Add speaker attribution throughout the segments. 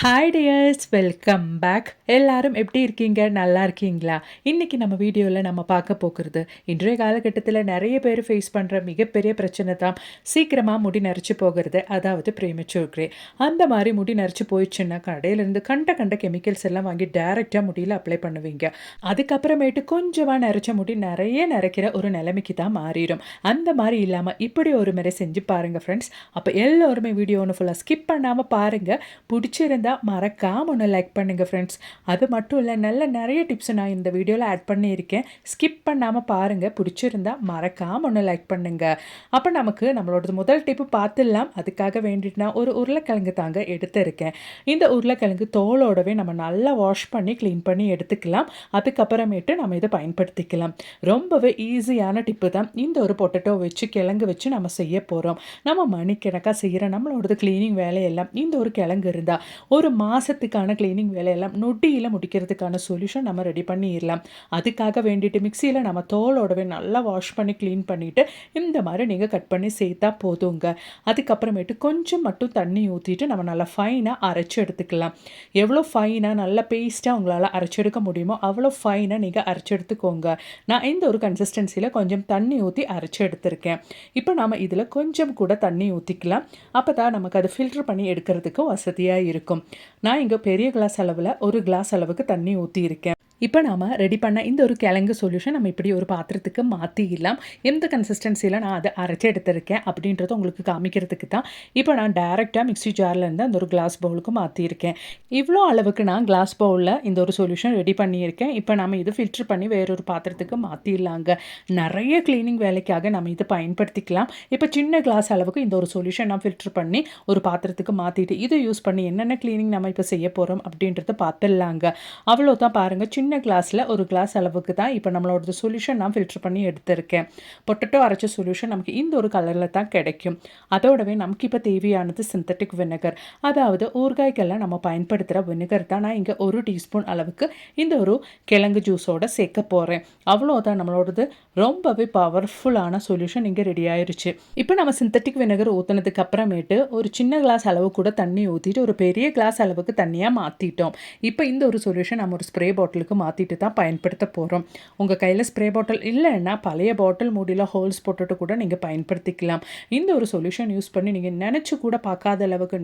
Speaker 1: Hi tears, welcome back. எல்லாரும் எப்படி இருக்கீங்க? நல்லா இருக்கீங்களா? இன்றைக்கி நம்ம வீடியோவில் நம்ம பார்க்க போகிறது இன்றைய காலகட்டத்தில் நிறைய பேர் ஃபேஸ் பண்ணுற மிகப்பெரிய பிரச்சனை தான் சீக்கிரமாக முடி நரைச்சி போகிறது, அதாவது ப்ரீமெச்சூர் க்ரே. அந்த மாதிரி முடி நரைச்சி போயிடுச்சுன்னா கடையிலேருந்து கண்ட கெமிக்கல்ஸ் எல்லாம் வாங்கி டைரெக்டாக முடியில் அப்ளை பண்ணுவீங்க. அதுக்கப்புறமேட்டு கொஞ்சமாக நரைச்ச முடி நிறைய நரைக்கிற ஒரு நிலைமைக்கு தான் மாறிடும். அந்த மாதிரி இல்லாமல் இப்படி ஒரு முறை செஞ்சு பாருங்கள் ஃப்ரெண்ட்ஸ். அப்போ எல்லோருமே வீடியோ ஒன்று ஃபுல்லாக ஸ்கிப் பண்ணாமல் பாருங்கள். பிடிச்சிருந்தா மறக்காம ஒன்று லைக் பண்ணுங்கள் ஃப்ரெண்ட்ஸ். அது மட்டும் இல்லை, நிறைய டிப்ஸ் நான் இந்த வீடியோவில் ஆட் பண்ணியிருக்கேன். ஸ்கிப் பண்ணாமல் பாருங்கள். பிடிச்சிருந்தா மறக்காம ஒன்று லைக் பண்ணுங்கள். அப்போ நமக்கு நம்மளோட முதல் டிப்பு பார்த்துடலாம். அதுக்காக வேண்டிட்டு நான் ஒரு உருளைக்கிழங்கு தாங்க எடுத்திருக்கேன். இந்த உருளைக்கிழங்கு தோலோடவே நம்ம நல்லா வாஷ் பண்ணி க்ளீன் பண்ணி எடுத்துக்கலாம். அதுக்கப்புறமேட்டு நம்ம இதை பயன்படுத்திக்கலாம். ரொம்பவே ஈஸியான டிப்பு தான். இந்த ஒரு பொட்டேட்டோ வச்சு கிழங்கு வச்சு நம்ம செய்ய போகிறோம். நம்ம மணிக்கணக்காக செய்கிற நம்மளோடது க்ளீனிங் வேலையெல்லாம் இந்த ஒரு கிழங்கு இருந்தால் ஒரு மாதத்துக்கான க்ளீனிங் வேலையெல்லாம் நொட்டியில் முடிக்கிறதுக்கான சொல்யூஷன் நம்ம ரெடி பண்ணிடலாம். அதுக்காக வேண்டிட்டு மிக்சியில் நம்ம தோலோடவே நல்லா வாஷ் பண்ணி க்ளீன் பண்ணிவிட்டு இந்த மாதிரி நீங்கள் கட் பண்ணி சேர்த்தா போதுங்க. அதுக்கப்புறமேட்டு கொஞ்சம் மட்டும் தண்ணி ஊற்றிட்டு நம்ம நல்லா ஃபைனாக அரைச்சி எடுத்துக்கலாம். எவ்வளோ ஃபைனாக நல்லா பேஸ்ட்டாக உங்களால் அரைச்செடுக்க முடியுமோ அவ்வளோ ஃபைனாக நீங்கள் அரைச்சி எடுத்துக்கோங்க. நான் இந்த ஒரு கன்சிஸ்டன்சியில் கொஞ்சம் தண்ணி ஊற்றி அரைச்சி எடுத்திருக்கேன். இப்போ நம்ம இதில் கொஞ்சம் கூட தண்ணி ஊற்றிக்கலாம். அப்போ தான் நமக்கு அது ஃபில்டர் பண்ணி எடுக்கிறதுக்கு வசதியாக இருக்கும். நான் இங்கே பெரிய கிளாஸ் அளவில் ஒரு கிளாஸ் அளவுக்கு தண்ணி ஊற்றியிருக்கேன். இப்போ நாம் ரெடி பண்ண இந்த ஒரு கிழங்கு சொல்யூஷன் நம்ம இப்படி ஒரு பாத்திரத்துக்கு மாற்றிடலாம். எந்த கன்சிஸ்டன்சியில் நான் அதை அரைச்சி எடுத்திருக்கேன் அப்படின்றத உங்களுக்கு காமிக்கிறதுக்கு தான் இப்போ நான் டைரெக்டாக மிக்ஸி ஜார்லேருந்து அந்த ஒரு கிளாஸ் பவுலுக்கு மாற்றியிருக்கேன். இவ்வளோ அளவுக்கு நான் கிளாஸ் பவுலில் இந்த ஒரு சொல்யூஷன் ரெடி பண்ணியிருக்கேன். இப்போ நம்ம இது ஃபில்டர் பண்ணி வேறொரு பாத்திரத்துக்கு மாற்றிடலாங்க. நிறைய க்ளீனிங் வேலைக்காக நம்ம இதை பயன்படுத்திக்கலாம். இப்போ சின்ன கிளாஸ் அளவுக்கு இந்த ஒரு சொல்யூஷன் நான் ஃபில்டர் பண்ணி ஒரு பாத்திரத்துக்கு மாற்றிட்டு இதை யூஸ் பண்ணி என்னென்ன க்ளீனிங் நம்ம இப்போ செய்ய போகிறோம் அப்படின்றத பார்த்துடலாங்க. அவ்வளோதான். பாருங்கள், சின்ன கிளாஸில் ஒரு கிளாஸ் அளவுக்கு தான் இப்போ நம்மளோட சொல்யூஷன் நான் ஃபில்டர் பண்ணி எடுத்திருக்கேன். பொட்டேட்டோ அரைச்ச சொல்யூஷன் நமக்கு இந்த ஒரு கலரில் தான் கிடைக்கும். அதோடவே நமக்கு இப்போ தேவையானது சிந்தட்டிக் வினகர், அதாவது ஊறுகாய்க்கெல்லாம் நம்ம பயன்படுத்துகிற வினகர் தான். நான் இங்கே 1 டீஸ்பூன் அளவுக்கு இந்த ஒரு கிழங்கு ஜூஸோட சேர்க்க போகிறேன். அவ்வளோதான். நம்மளோடது ரொம்பவே பவர்ஃபுல்லான சொல்யூஷன் இங்கே ரெடி ஆயிடுச்சு. இப்போ நம்ம சிந்தட்டிக் வினகர் ஊற்றினதுக்கு அப்புறமேட்டு ஒரு சின்ன கிளாஸ் அளவு கூட தண்ணி ஊற்றிட்டு ஒரு பெரிய கிளாஸ் அளவுக்கு தண்ணியாக மாற்றிட்டோம். இப்போ இந்த ஒரு சொல்யூஷன் நம்ம ஒரு ஸ்ப்ரே பாட்டிலுக்கு மாற்றிட்டு தான் பயன்படுத்த போகிறோம். உங்கள் கையில் ஸ்ப்ரே பாட்டில் இல்லைன்னா பழைய பாட்டில் மூடியில் ஹோல்ஸ் போட்டுட்டு கூட நீங்கள் பயன்படுத்திக்கலாம். இந்த ஒரு சொல்யூஷன் யூஸ் பண்ணி நீங்கள் நினச்சி கூட பார்க்காத அளவுக்கு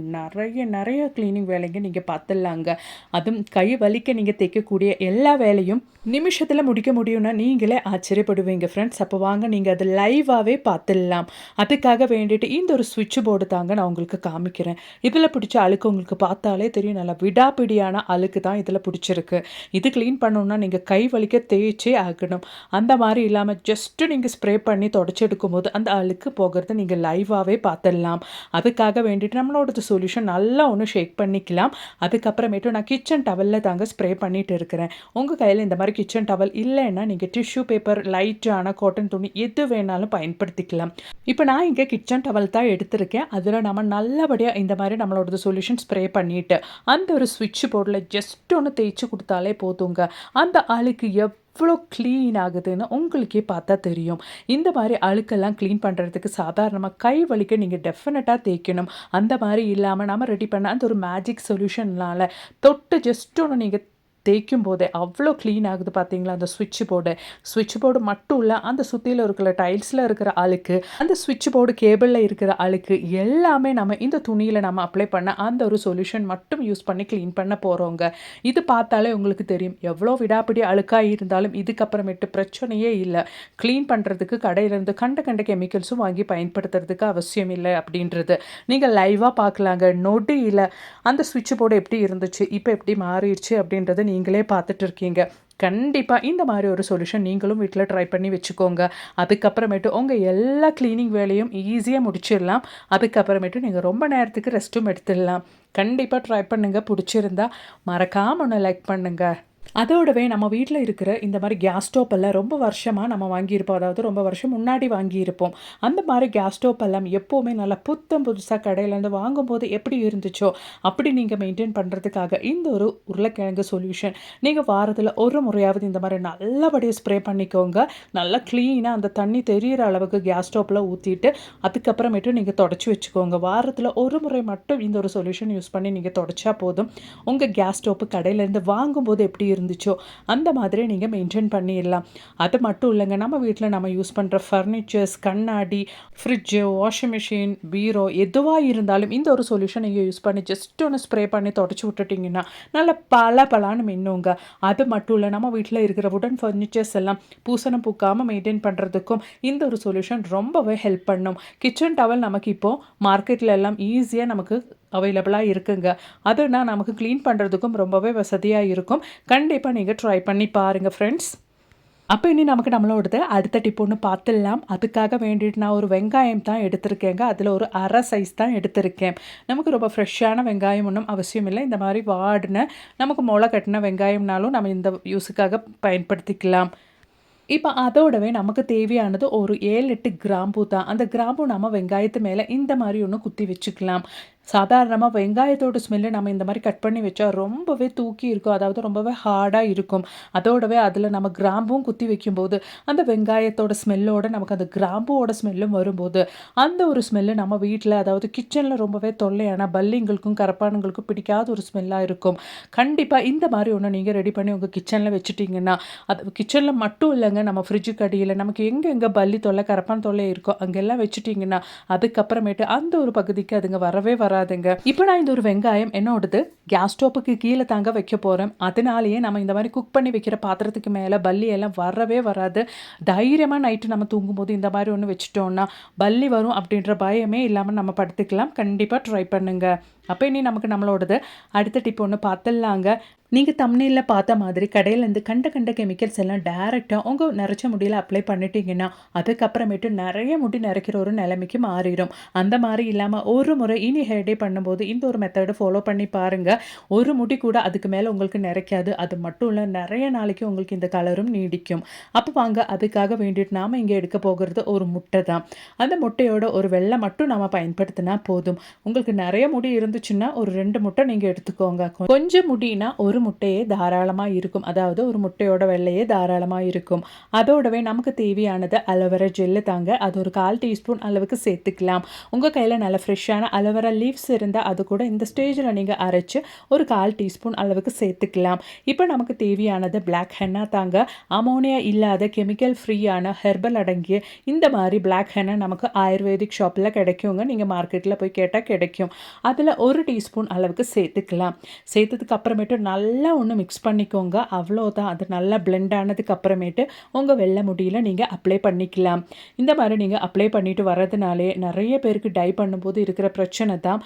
Speaker 1: நிறைய க்ளீனிங் வேலைங்க நீங்கள் பார்த்துடலாங்க. அதுவும் கை வலிக்க நீங்கள் தைக்கக்கூடிய எல்லா வேலையும் நிமிஷத்தில் முடிக்க முடியும்னா நீங்களே ஆச்சரியப்படுவீங்க ஃப்ரெண்ட்ஸ். அப்போ வாங்க நீங்கள் அது லைவாகவே பார்த்துடலாம். அதுக்காக வேண்டிட்டு இந்த ஒரு சுவிட்ச் போர்டு தாங்க நான் உங்களுக்கு காமிக்கிறேன். இதில் பிடிச்ச அழுக்கு உங்களுக்கு பார்த்தாலே தெரியும். நல்லா விடாப்பிடியான அழுக்கு தான் இதில் பிடிச்சிருக்கு. இது க்ளீன் பண்ணணுன்னா நீங்கள் கை வலிக்க தேய்ச்சே ஆகணும். அந்த மாதிரி இல்லாமல் ஜஸ்ட்டு நீங்கள் ஸ்ப்ரே பண்ணி தொடச்சி எடுக்கும்போது அந்த அழுக்கு போகிறது நீங்கள் லைவாகவே பார்த்துடலாம். அதுக்காக வேண்டிட்டு நம்மளோட சொல்யூஷன் நல்லா ஒன்று ஷேக் பண்ணிக்கலாம். அதுக்கப்புறமேட்டு நான் கிச்சன் டவலில் தாங்க ஸ்ப்ரே பண்ணிட்டு இருக்கிறேன். உங்கள் கையில் இந்த மாதிரி கிச்சன் டவல் இல்லைன்னா நீங்கள் டிஷ்யூ பேப்பர், லைட்டான காட்டன் துணி எது வேணாலும் பயன்படுத்திக்கலாம். இப்போ நான் இங்கே கிச்சன் டவல் தான் எடுத்திருக்கேன். அதில் நம்ம நல்லபடியாக இந்த மாதிரி நம்மளோட சொல்யூஷன் ஸ்ப்ரே பண்ணிவிட்டு அந்த ஒரு சுவிட்ச் போர்டில் ஜஸ்ட் ஒன்று தேய்ச்சி கொடுத்தாலே போதுங்க. அந்த அழுக்கு எவ்வளோ க்ளீன் ஆகுதுன்னு உங்களுக்கே பார்த்தா தெரியும். இந்த மாதிரி அழுக்கெல்லாம் க்ளீன் பண்ணுறதுக்கு சாதாரணமாக கை வலிக்க நீங்கள் டெஃபினட்டாக தேய்க்கணும். அந்த மாதிரி இல்லாமல் நம்ம ரெடி பண்ண அந்த ஒரு மேஜிக் சொல்யூஷன்னால் தொட்டு ஜஸ்ட் ஒன்று நீங்கள் தேய்க்கும் போதே அவ்வளோ க்ளீன் ஆகுது. பார்த்தீங்களா? அந்த சுவிட்ச் போர்டு மட்டும் இல்லை, அந்த சுற்றியில் இருக்கிற டைல்ஸில் இருக்கிற அழுக்கு, அந்த சுவிட்ச் போர்டு கேபிளில் இருக்கிற அழுக்கு எல்லாமே நம்ம இந்த துணியில் நம்ம அப்ளை பண்ண அந்த ஒரு சொல்யூஷன் மட்டும் யூஸ் பண்ணி க்ளீன் பண்ண போகிறோங்க. இது பார்த்தாலே உங்களுக்கு தெரியும் எவ்வளோ விடாப்பிடி அழுக்காக இருந்தாலும் இதுக்கப்புறமேட்டு பிரச்சனையே இல்லை. க்ளீன் பண்ணுறதுக்கு கடையிலேருந்து கண்ட கெமிக்கல்ஸும் வாங்கி பயன்படுத்துறதுக்கு அவசியம் இல்லை அப்படின்றது நீங்கள் லைவாக பார்க்கலாங்க. நொடியில் அந்த சுவிட்ச் போர்டு எப்படி இருந்துச்சு, இப்போ எப்படி மாறிடுச்சு அப்படின்றது நீங்களே பார்த்துட்டு இருக்கீங்க. கண்டிப்பாக இந்த மாதிரி ஒரு சொல்யூஷன் நீங்களும் வீட்டில் ட்ரை பண்ணி வச்சுக்கோங்க. அதுக்கப்புறமேட்டு உங்கள் எல்லா க்ளீனிங் வேலையும் ஈஸியாக முடிச்சிடலாம். அதுக்கப்புறமேட்டு நீங்கள் ரொம்ப நேரத்துக்கு ரெஸ்ட்டும் எடுத்துடலாம். கண்டிப்பாக ட்ரை பண்ணுங்கள். பிடிச்சிருந்தா மறக்காமல் ஒன்று லைக் பண்ணுங்கள். அதோடவே நம்ம வீட்ல இருக்கிற இந்த மாரி கேஸ் ஸ்டோவ் எல்லாம் ரொம்ப வருஷமா நம்ம வாங்கியிருப்போம். அதாவது ரொம்ப வருஷம் முன்னாடி வாங்கியிருப்போம். அந்த மாரி கேஸ் ஸ்டோவ் எல்லாம் எப்பவுமே நல்லா புத்தம் புதுசா கடையிலேருந்து வாங்கும்போது எப்படி இருந்துச்சோ, அப்படி நீங்க மெயின்டெயின் பண்றதுக்காக இந்த ஒரு உருளைக்கிழங்கு சொல்யூஷன். நீங்க வாரத்துல ஒரு முறையாவது இந்த மாரி நல்லபடியா ஸ்ப்ரே பண்ணிக்கோங்க. நல்லா கிளீனா அந்த தண்ணி தெரியிற அளவுக்கு கேஸ் ஸ்டவ்ல ஊத்திட்டு, அதுக்கப்புறமேட்டு நீங்க தொடச்சு வச்சுக்கோங்க. வாரத்துல ஒரு முறை மட்டும் இந்த ஒரு சொல்யூஷன் யூஸ் பண்ணி நீங்க தொடச்சா போதும். உங்க கேஸ் ஸ்டவ் கடையிலேருந்து வாங்கும்போது எப்படி இருந்துச்சோ, அந்த மாதிரி நீங்க மெயின்டெயின் பண்ணிடலாம். அது மட்டும் இல்லைங்க, நம்ம வீட்டில் நம்ம யூஸ் பண்ணுற ஃபர்னிச்சர்ஸ், கண்ணாடி, ஃப்ரிட்ஜு, வாஷிங் மிஷின், பீரோ எதுவாக இருந்தாலும் இந்த ஒரு சொல்யூஷன் நீங்கள் யூஸ் பண்ணி ஜஸ்ட் ஒன்று ஸ்ப்ரே பண்ணி தொடச்சி விட்டுட்டிங்கன்னா நல்ல பலான்னு மின்னுங்க. அது மட்டும் இல்லை, நம்ம வீட்டில் இருக்கிற வுடன் ஃபர்னிச்சர்ஸ் எல்லாம் பூசணம் பூக்காமல் மெயின்டைன் பண்ணுறதுக்கும் இந்த ஒரு சொல்யூஷன் ரொம்பவே ஹெல்ப் பண்ணும். கிச்சன் டவல் நமக்கு இப்போது மார்க்கெட்டில் எல்லாம் ஈஸியாக நமக்கு அவைலபிளாக இருக்குங்க. அதுனா நமக்கு க்ளீன் பண்ணுறதுக்கும் ரொம்பவே வசதியாக இருக்கும். கண்டிப்பாக நீங்கள் ட்ரை பண்ணி பாருங்கள் ஃப்ரெண்ட்ஸ். அப்போ இனி நமக்கு நம்மளோடது அடுத்த டிப் ஒன்று பார்த்துடலாம். அதுக்காக வேண்டிட்டு நான் ஒரு வெங்காயம் தான் எடுத்திருக்கேங்க. அதில் ஒரு அரை சைஸ் தான் எடுத்திருக்கேன். நமக்கு ரொம்ப ஃப்ரெஷ்ஷான வெங்காயம் ஒன்றும் அவசியம் இல்லை. இந்த மாதிரி வாடின நமக்கு முளை கட்டின வெங்காயம்னாலும் நம்ம இந்த யூஸுக்காக பயன்படுத்திக்கலாம். இப்போ அதோடவே நமக்கு தேவையானது ஒரு 7, 8 கிராம்பு தான். அந்த கிராம்பு நம்ம வெங்காயத்து மேலே இந்த மாதிரி ஒன்று குத்தி வச்சுக்கலாம். சாதாரணமா வெங்காயத்தோட ஸ்மெல்லு நம்ம இந்த மாரி கட் பண்ணி வச்சா ரொம்பவே தூக்கி இருக்கும். அதாவது ரொம்பவே ஹார்டா இருக்கும். அதோடவே அதில நம்ம கிராம்பும் குத்தி வைக்கும்போது, அந்த வெங்காயத்தோட ஸ்மெல்லோட நமக்கு அந்த கிராம்புவோட ஸ்மெல்லும் வரும்போது, அந்த ஒரு ஸ்மெல்லு நம்ம வீட்ல அதாவது கிச்சன்ல ரொம்பவே தொல்லையான பல்லிங்களுக்கும், கரப்பான்களுக்கும் பிடிக்காத ஒரு ஸ்மெல்லா இருக்கும். கண்டிப்பா இந்த மாரி ஒண்ணு நீங்க ரெடி பண்ணி உங்க கிச்சன்ல வச்சுட்டீங்கன்னா, அது கிச்சன்ல மட்டும் இல்லங்க, நம்ம ஃப்ரிட்ஜுக்கு அடியில நமக்கு எங்க பல்லி தொல்லை, கரப்பான் தொல்லை இருக்கோ அங்கெல்லாம் வச்சுட்டீங்கன்னா, அதுக்கப்புறமேட்டு அந்த ஒரு பகுதிக்கு அதுங்க வரவே வராதுங்க. இப்போ நான் இந்த ஒரு வெங்காயம் என்னோடது கேஸ் ஸ்டோப்புக்கு கீழே தாங்க வைக்க போகிறேன். அதனாலேயே நம்ம இந்த மாதிரி குக் பண்ணி வைக்கிற பாத்திரத்துக்கு மேலே பல்லி எல்லாம் வரவே வராது. தைரியமாக நைட்டு நம்ம தூங்கும்போது இந்த மாதிரி ஒன்று வச்சுட்டோம்னா பல்லி வரும் அப்படின்ற பயமே இல்லாமல் நம்ம படுத்துக்கலாம். கண்டிப்பாக ட்ரை பண்ணுங்க. அப்போ இனி நமக்கு நம்மளோடது அடுத்த டிப் ஒன்று பார்த்துடலாங்க. நீங்கள் தம்ப்நெயில்ல பார்த்த மாதிரி கடையிலேருந்து கண்ட கெமிக்கல்ஸ் எல்லாம் டைரெக்டாக உங்கள் நரைச்ச முடியில் அப்ளை பண்ணிட்டீங்கன்னா அதுக்கப்புறமேட்டு நிறைய முடி நரைக்கிற ஒரு நிலைமைக்கு மாறிடும். அந்த மாதிரி இல்லாமல் ஒரு முறை இனி ஹேர் டே பண்ணும்போது இந்த ஒரு மெத்தடை ஃபாலோ பண்ணி பாருங்கள். ஒரு முடி கூட அதுக்கு மேலே உங்களுக்கு நிறைக்காது. அது மட்டும் இல்லை, நிறைய நாளைக்கு உங்களுக்கு இந்த கலரும் நீடிக்கும். அப்போ வாங்க, அதுக்காக வேண்டிட்டு நாம் இங்கே எடுக்க போகிறது ஒரு முட்டை தான். அந்த முட்டையோட ஒரு வெள்ளை மட்டும் நாம் பயன்படுத்தினா போதும். உங்களுக்கு நிறைய முடி இருந்துச்சுன்னா ஒரு 2 முட்டை நீங்கள் எடுத்துக்கோங்க. கொஞ்சம் முடினா ஒரு முட்டையே தாராளமாக இருக்கும். அதாவது ஒரு முட்டையோட வெள்ளையே தாராளமாக இருக்கும். அதோடவே நமக்கு தேவையானது அலோவேரா ஜெல்லு தாங்க. அது ஒரு 1/4 டீஸ்பூன் அளவுக்கு சேர்த்துக்கலாம். உங்கள் கையில் நல்ல ஃப்ரெஷ்ஷான அலோவேரா லீவ்ஸ் இருந்தால் அது கூட இந்த ஸ்டேஜில் நீங்கள் அரைச்சி ஒரு 1/4 டீஸ்பூன் அளவுக்கு சேர்த்துக்கலாம். இப்போ நமக்கு தேவையானது பிளாக் ஹென்னா தாங்க. அமோனியா இல்லாத கெமிக்கல் ஃப்ரீயான ஹெர்பல் அடங்கிய இந்த மாதிரி பிளாக் ஹென்னா நமக்கு ஆயுர்வேதிக் ஷாப்பில் கிடைக்குங்க. நீங்கள் மார்க்கெட்டில் போய் கேட்டால் கிடைக்கும். அதில் ஒரு டீஸ்பூன் அளவுக்கு சேர்த்துக்கலாம். சேர்த்ததுக்கு அப்புறமேட்டு நல்லா ஒன்று மிக்ஸ் பண்ணிக்கோங்க. அவ்வளோதான். அது நல்லா பிளெண்ட் ஆனதுக்கு அப்புறமேட்டு உங்கள் வெள்ளை முடியில் நீங்கள் அப்ளை பண்ணிக்கலாம். இந்த மாதிரி நீங்கள் அப்ளை பண்ணிட்டு வர்றதுனாலே நிறைய பேருக்கு டை பண்ணும்போது இருக்கிற பிரச்சனை தான்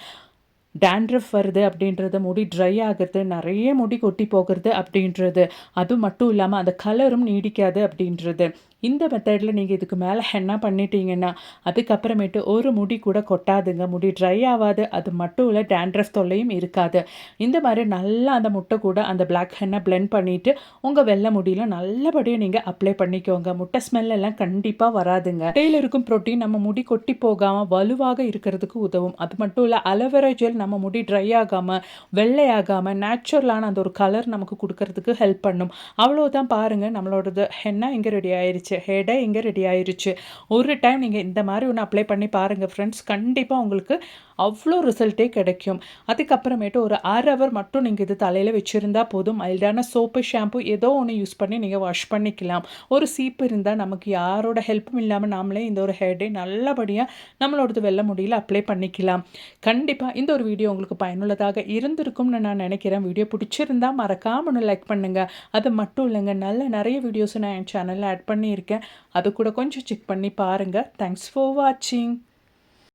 Speaker 1: டேண்ட்ரஃப் வருது அப்படின்றது, முடி ட்ரை ஆகுறது, நிறைய முடி கொட்டி போகிறது அப்படின்றது. அது மட்டும் இல்லாமல் அந்த கலரும் நீடிக்காது அப்படின்றது. இந்த மெத்தடில் நீங்கள் இதுக்கு மேலே ஹென்னா பண்ணிட்டீங்கன்னா அதுக்கப்புறமேட்டு ஒரு முடி கூட கொட்டாதுங்க. முடி ட்ரை ஆகாது. அது மட்டும் இல்லை, டேண்ட்ரஃப் தொல்லையும் இருக்காது. இந்த மாதிரி நல்லா அந்த முட்டை கூட அந்த பிளாக் ஹென்னா பிளெண்ட் பண்ணிவிட்டு உங்கள் வெள்ளை முடியில் நல்லபடியாக நீங்கள் அப்ளை பண்ணிக்கோங்க. முட்டை ஸ்மெல் எல்லாம் கண்டிப்பாக வராதுங்க. முட்டையில் இருக்கும் ப்ரோட்டீன் நம்ம முடி கொட்டி போகாமல் வலுவாக இருக்கிறதுக்கு உதவும். அது மட்டும் இல்லை, அலோவேரா ஜெல் நம்ம முடி ட்ரை ஆகாமல் வெள்ளையாகாமல் நேச்சுரலான அந்த ஒரு கலர் நமக்கு கொடுக்கறதுக்கு ஹெல்ப் பண்ணும். அவ்வளோதான். பாருங்கள், நம்மளோடது ஹென்னா இங்கே ரெடி ஆயிடுச்சு. ஹெட் இங்கே ரெடி ஆயிருச்சு. ஒரு டைம் நீங்கள் இந்த மாதிரி ஒன்று அப்ளை பண்ணி பாருங்கள் ஃப்ரெண்ட்ஸ். கண்டிப்பாக உங்களுக்கு அவ்வளோ ரிசல்ட்டே கிடைக்கும். அதுக்கப்புறமேட்டு ஒரு 1/2 ஹவர் மட்டும் நீங்கள் இது தலையில் வச்சுருந்தா போதும். மைல்டான சோப்பு, ஷாம்பு ஏதோ ஒன்று யூஸ் பண்ணி நீங்கள் வாஷ் பண்ணிக்கலாம். ஒரு சீப்பு இருந்தால் நமக்கு யாரோட ஹெல்ப்பும் இல்லாமல் நாமளே இந்த ஒரு ஹேர் டே நல்லபடியாக நம்மளோடது வெள்ளை முடியில் அப்ளை பண்ணிக்கலாம். கண்டிப்பாக இந்த ஒரு வீடியோ உங்களுக்கு பயனுள்ளதாக இருந்திருக்கும்னு நான் நினைக்கிறேன். வீடியோ பிடிச்சிருந்தா மறக்காம ஒன்று லைக் பண்ணுங்கள். அது மட்டும் இல்லைங்க, நிறைய வீடியோஸ் நான் என் சேனலில் ஆட் பண்ணியிருக்கேன். அது கூட கொஞ்சம் செக் பண்ணி பாருங்கள். தேங்க்ஸ் ஃபார் வாட்சிங்.